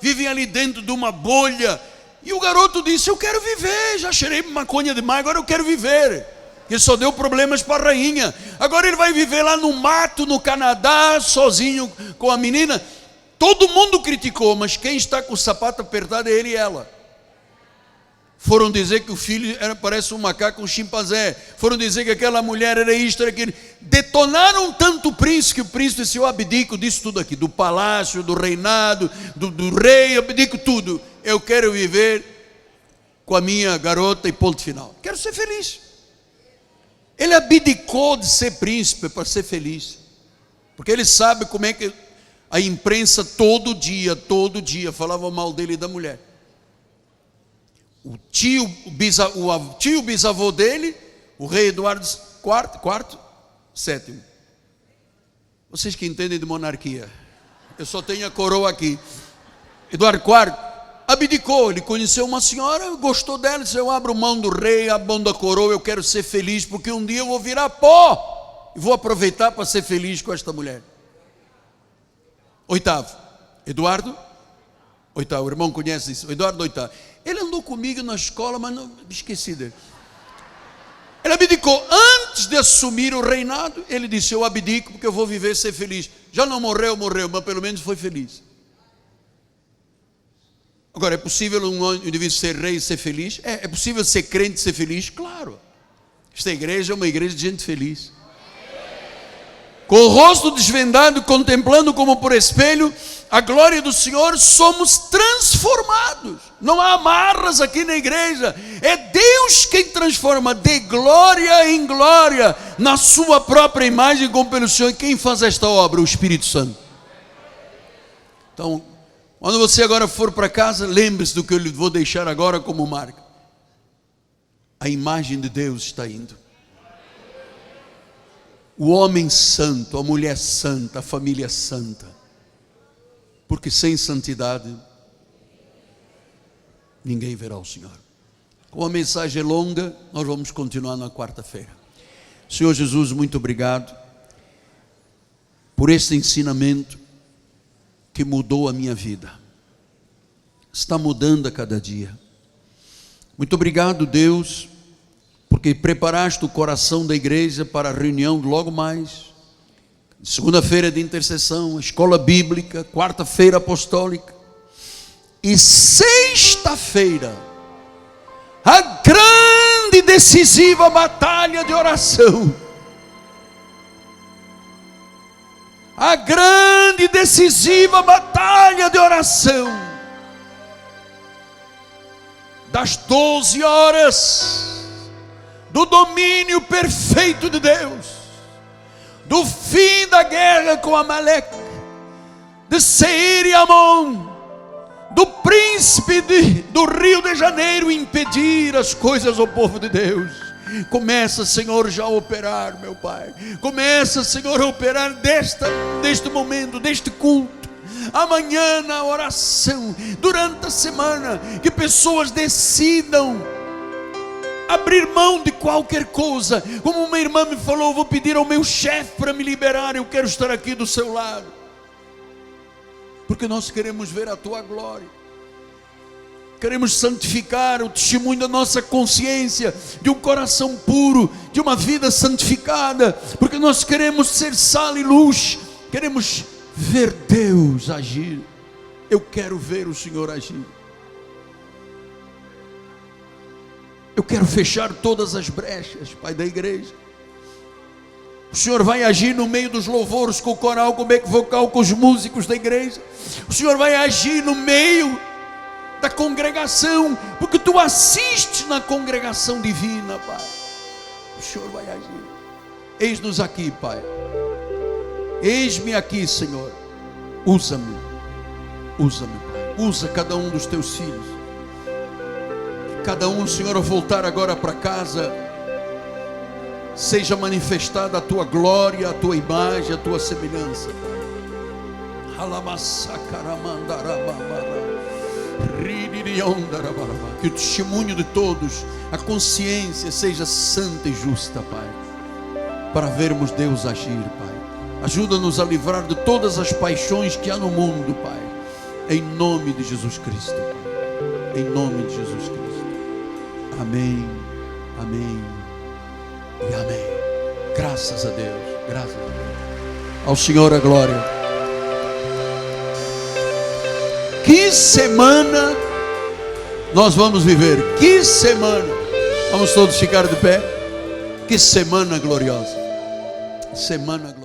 Vivem ali dentro de uma bolha. E o garoto disse, eu quero viver, já cheirei maconha demais, agora eu quero viver. Ele só deu problemas para a rainha. Agora ele vai viver lá no mato, no Canadá, sozinho com a menina. Todo mundo criticou, mas quem está com o sapato apertado é ele e ela. Foram dizer que o filho parece um macaco, um chimpanzé. Foram dizer que aquela mulher era isto, era aquilo. Detonaram tanto o príncipe, que o príncipe disse, eu abdico disso tudo aqui. Do palácio, do reinado, do rei, eu abdico tudo. Eu quero viver com a minha garota e ponto final. Quero ser feliz. Ele abdicou de ser príncipe para ser feliz. Porque ele sabe como é que a imprensa todo dia falava mal dele e da mulher. O tio bisavô dele, o rei Eduardo VII. Vocês que entendem de monarquia, eu só tenho a coroa aqui. Eduardo IV abdicou, ele conheceu uma senhora, gostou dela, disse, eu abro mão do rei, abro mão da coroa, eu quero ser feliz, porque um dia eu vou virar pó, e vou aproveitar para ser feliz com esta mulher. Oitavo, Eduardo VIII, o irmão conhece isso, Eduardo VIII. Ele andou comigo na escola, mas não esqueci dele. Ele abdicou, antes de assumir o reinado, ele disse, eu abdico porque eu vou viver ser feliz. Já não morreu, mas pelo menos foi feliz. Agora, é possível um indivíduo ser rei e ser feliz? É possível ser crente e ser feliz? Claro. Esta igreja é uma igreja de gente feliz. Com o rosto desvendado, contemplando como por espelho a glória do Senhor, somos transformados. Não há amarras aqui na igreja. É Deus quem transforma de glória em glória, na sua própria imagem, como pelo Senhor. E quem faz esta obra? O Espírito Santo. Então, quando você agora for para casa, lembre-se do que eu lhe vou deixar agora como marca. A imagem de Deus está indo. O homem santo, a mulher santa, a família santa. Porque sem santidade, ninguém verá o Senhor. Como a mensagem é longa, nós vamos continuar na quarta-feira. Senhor Jesus, muito obrigado por este ensinamento que mudou a minha vida. Está mudando a cada dia. Muito obrigado, Deus, porque preparaste o coração da igreja para a reunião logo mais. Segunda-feira de intercessão, escola bíblica, quarta-feira apostólica. E sexta-feira, a grande e decisiva batalha de oração. A grande e decisiva batalha de oração. Das 12 horas, do domínio perfeito de Deus, do fim da guerra com Amaleque, de Seir e Amon, do príncipe do Rio de Janeiro impedir as coisas ao povo de Deus. Começa, Senhor, já a operar, meu Pai. Começa, Senhor, a operar deste momento, deste culto. Amanhã na oração, durante a semana, que pessoas decidam abrir mão de qualquer coisa. Como uma irmã me falou, vou pedir ao meu chefe para me liberar, eu quero estar aqui do seu lado, porque nós queremos ver a tua glória. Queremos santificar o testemunho da nossa consciência, de um coração puro, de uma vida santificada, porque nós queremos ser sal e luz, queremos ver Deus agir. Eu quero ver o Senhor agir. Eu quero fechar todas as brechas, Pai, da igreja. O Senhor vai agir no meio dos louvores, com o coral, com o back vocal, com os músicos da igreja. O Senhor vai agir no meio da congregação, porque Tu assistes na congregação divina, Pai. O Senhor vai agir. Eis-nos aqui, Pai. Eis-me aqui, Senhor. Usa-me, Pai. Usa cada um dos teus filhos. Cada um, Senhor, ao voltar agora para casa, seja manifestada a tua glória, a tua imagem, a tua semelhança, Pai. Que o testemunho de todos, a consciência seja santa e justa, Pai, para vermos Deus agir, Pai. Ajuda-nos a livrar de todas as paixões que há no mundo, Pai, em nome de Jesus Cristo, Pai. Em nome de Jesus Cristo. Amém, amém e amém. Graças a Deus, graças a Deus. Ao Senhor a glória. Que semana nós vamos viver? Que semana! Vamos todos ficar de pé. Que semana gloriosa! Semana gloriosa!